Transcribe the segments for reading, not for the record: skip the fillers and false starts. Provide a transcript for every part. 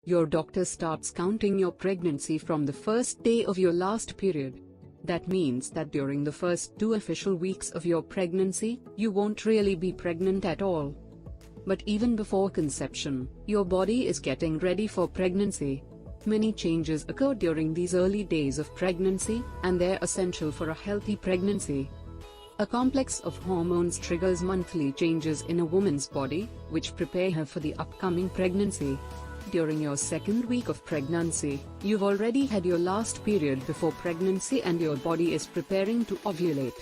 Your doctor starts counting your pregnancy from the first day of your last period. That means that during the first 2 official weeks of your pregnancy, you won't really be pregnant at all. But even before conception, your body is getting ready for pregnancy. Many changes occur during these early days of pregnancy, and they're essential for a healthy pregnancy. A complex of hormones triggers monthly changes in a woman's body, which prepare her for the upcoming pregnancy. During your second week of pregnancy, you've already had your last period before pregnancy and your body is preparing to ovulate.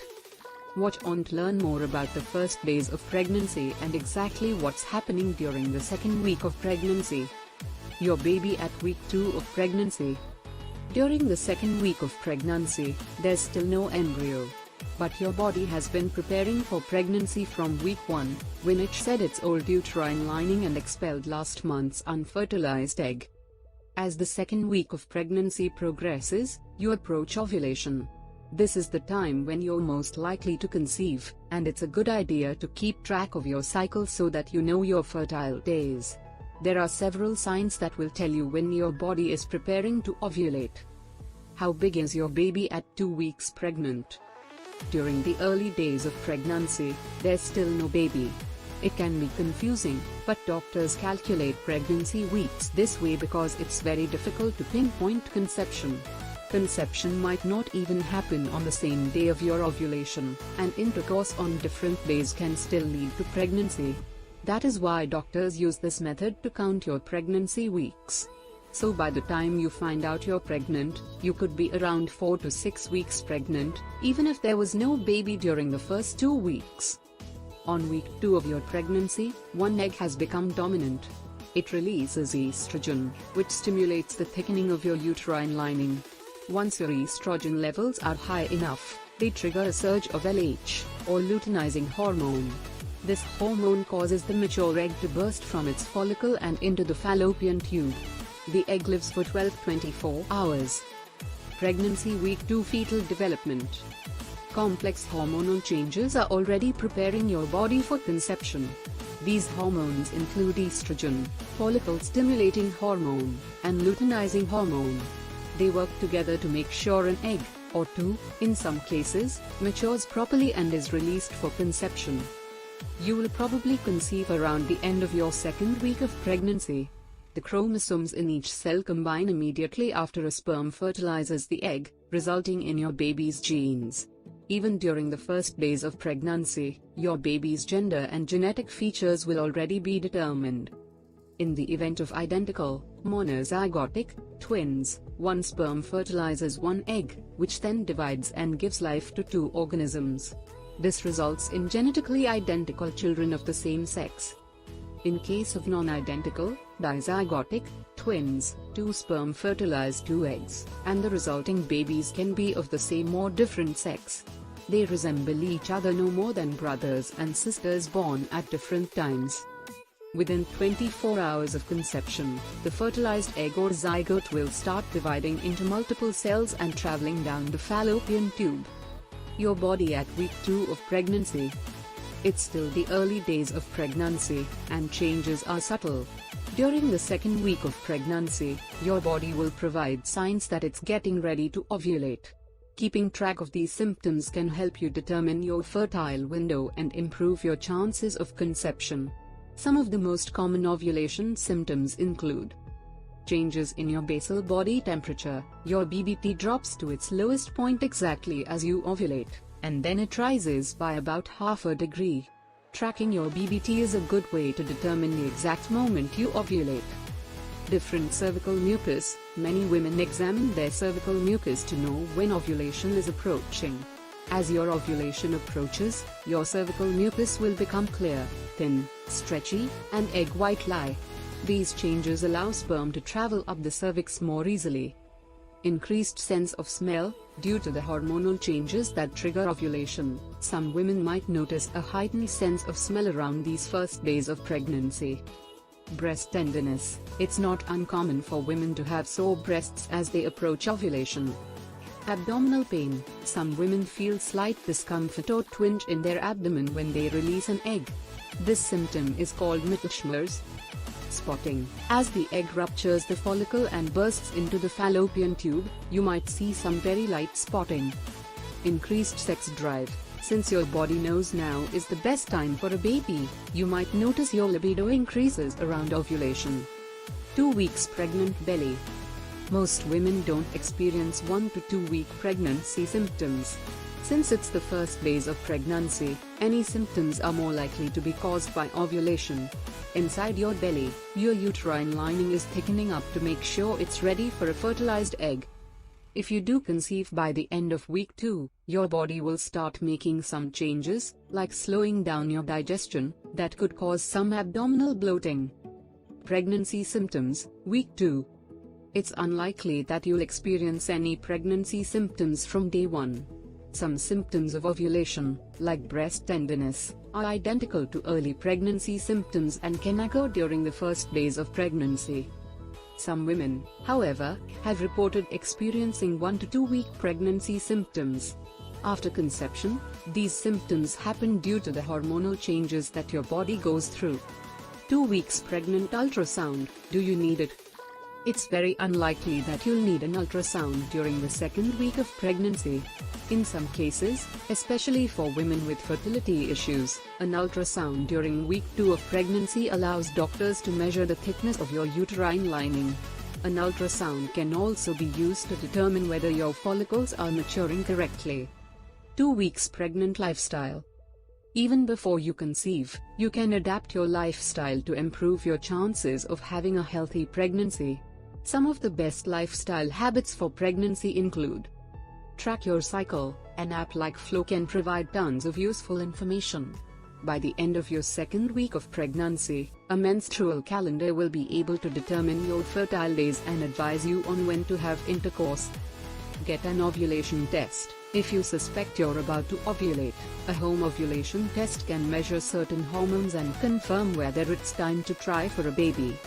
Watch on to learn more about the first days of pregnancy and exactly what's happening during the second week of pregnancy. Your baby at week 2 of pregnancy. During the second week of pregnancy, there's still no embryo. But your body has been preparing for pregnancy from week 1, when it shed its old uterine lining and expelled last month's unfertilized egg. As the second week of pregnancy progresses, you approach ovulation. This is the time when you're most likely to conceive, and it's a good idea to keep track of your cycle so that you know your fertile days. There are several signs that will tell you when your body is preparing to ovulate. How big is your baby at 2 weeks pregnant? During the early days of pregnancy, there's still no baby. It can be confusing, but doctors calculate pregnancy weeks this way because it's very difficult to pinpoint conception. Conception might not even happen on the same day of your ovulation, and intercourse on different days can still lead to pregnancy. That is why doctors use this method to count your pregnancy weeks. So by the time you find out you're pregnant, you could be around 4 to 6 weeks pregnant, even if there was no baby during the first 2 weeks. On week 2 of your pregnancy, one egg has become dominant. It releases estrogen, which stimulates the thickening of your uterine lining. Once your estrogen levels are high enough, they trigger a surge of LH, or luteinizing hormone. This hormone causes the mature egg to burst from its follicle and into the fallopian tube. The egg lives for 12-24 hours. Pregnancy week 2 fetal development. Complex hormonal changes are already preparing your body for conception. These hormones include estrogen, follicle-stimulating hormone, and luteinizing hormone. They work together to make sure an egg, or two, in some cases, matures properly and is released for conception. You will probably conceive around the end of your second week of pregnancy. The chromosomes in each cell combine immediately after a sperm fertilizes the egg, resulting in your baby's genes. Even during the first days of pregnancy, your baby's gender and genetic features will already be determined. In the event of identical, monozygotic, twins, one sperm fertilizes one egg, which then divides and gives life to 2 organisms. This results in genetically identical children of the same sex. In case of non-identical, dizygotic, twins, 2 sperm fertilize 2 eggs, and the resulting babies can be of the same or different sex. They resemble each other no more than brothers and sisters born at different times. Within 24 hours of conception, the fertilized egg or zygote will start dividing into multiple cells and traveling down the fallopian tube. Your body at week 2 of pregnancy. It's still the early days of pregnancy, and changes are subtle. During the second week of pregnancy, your body will provide signs that it's getting ready to ovulate. Keeping track of these symptoms can help you determine your fertile window and improve your chances of conception. Some of the most common ovulation symptoms include changes in your basal body temperature. Your BBT drops to its lowest point exactly as you ovulate, and then it rises by about half a degree. Tracking your BBT is a good way to determine the exact moment you ovulate. Different cervical mucus. Many women examine their cervical mucus to know when ovulation is approaching. As your ovulation approaches, your cervical mucus will become clear, thin, stretchy, and egg white lie. These changes allow sperm to travel up the cervix more easily. Increased sense of smell. Due to the hormonal changes that trigger ovulation, some women might notice a heightened sense of smell around these first days of pregnancy. Breast tenderness. It's not uncommon for women to have sore breasts as they approach ovulation. Abdominal pain. Some women feel slight discomfort or twinge in their abdomen when they release an egg. This symptom is called Mittelschmerz. Spotting. As the egg ruptures the follicle and bursts into the fallopian tube, you might see some very light spotting. Increased sex drive. Since your body knows now is the best time for a baby, you might notice your libido increases around ovulation. 2 weeks pregnant belly. Most women don't experience 1 to 2 week pregnancy symptoms. Since it's the first days of pregnancy, any symptoms are more likely to be caused by ovulation. Inside your belly, your uterine lining is thickening up to make sure it's ready for a fertilized egg. If you do conceive by the end of week 2, your body will start making some changes, like slowing down your digestion, that could cause some abdominal bloating. Pregnancy symptoms, week 2. It's unlikely that you'll experience any pregnancy symptoms from day 1. Some symptoms of ovulation, like breast tenderness, are identical to early pregnancy symptoms and can occur during the first days of pregnancy. Some women, however, have reported experiencing 1 to 2 week pregnancy symptoms. After conception, these symptoms happen due to the hormonal changes that your body goes through. 2 weeks pregnant ultrasound, do you need it? It's very unlikely that you'll need an ultrasound during the second week of pregnancy. In some cases, especially for women with fertility issues, an ultrasound during week 2 of pregnancy allows doctors to measure the thickness of your uterine lining. An ultrasound can also be used to determine whether your follicles are maturing correctly. 2 weeks pregnant lifestyle. Even before you conceive, you can adapt your lifestyle to improve your chances of having a healthy pregnancy. Some of the best lifestyle habits for pregnancy include: track your cycle. An app like Flow can provide tons of useful information. By the end of your second week of pregnancy, a menstrual calendar will be able to determine your fertile days and advise you on when to have intercourse. Get an ovulation test. If you suspect you're about to ovulate, a home ovulation test can measure certain hormones and confirm whether it's time to try for a baby.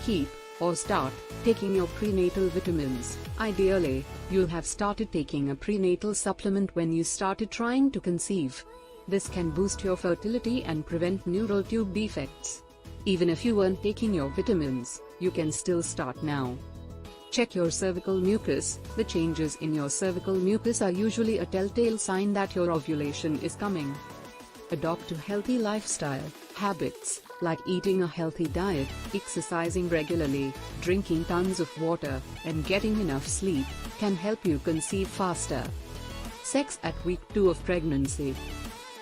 Keep, or start, taking your prenatal vitamins. Ideally, you'll have started taking a prenatal supplement when you started trying to conceive. This can boost your fertility and prevent neural tube defects. Even if you weren't taking your vitamins, you can still start now. Check your cervical mucus. The changes in your cervical mucus are usually a telltale sign that your ovulation is coming. Adopt a healthy lifestyle. Habits, like eating a healthy diet, exercising regularly, drinking tons of water, and getting enough sleep, can help you conceive faster. Sex at week 2 of pregnancy.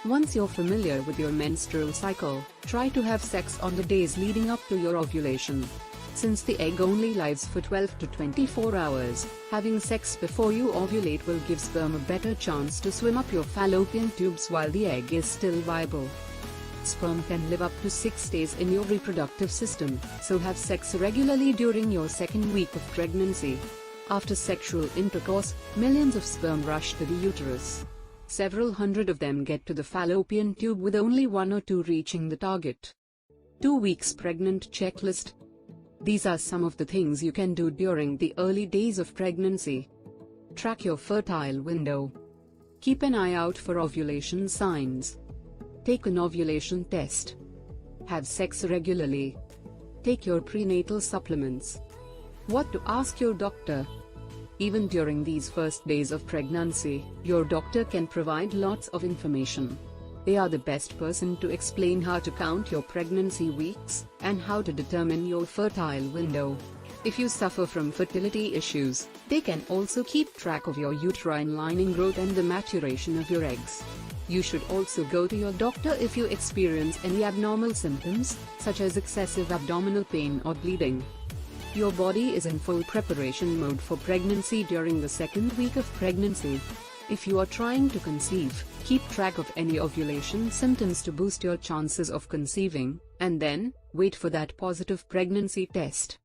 Once you're familiar with your menstrual cycle, try to have sex on the days leading up to your ovulation. Since the egg only lives for 12 to 24 hours, having sex before you ovulate will give sperm a better chance to swim up your fallopian tubes while the egg is still viable. Sperm can live up to 6 days in your reproductive system, so have sex regularly during your second week of pregnancy. After sexual intercourse, millions of sperm rush to the uterus. Several hundred of them get to the fallopian tube with only 1 or 2 reaching the target. 2 weeks pregnant checklist. These are some of the things you can do during the early days of pregnancy. Track your fertile window. Keep an eye out for ovulation signs. Take an ovulation test. Have sex regularly. Take your prenatal supplements. What to ask your doctor. Even during these first days of pregnancy, your doctor can provide lots of information. They are the best person to explain how to count your pregnancy weeks, and how to determine your fertile window. If you suffer from fertility issues, they can also keep track of your uterine lining growth and the maturation of your eggs. You should also go to your doctor if you experience any abnormal symptoms, such as excessive abdominal pain or bleeding. Your body is in full preparation mode for pregnancy during the second week of pregnancy. If you are trying to conceive, keep track of any ovulation symptoms to boost your chances of conceiving, and then, wait for that positive pregnancy test.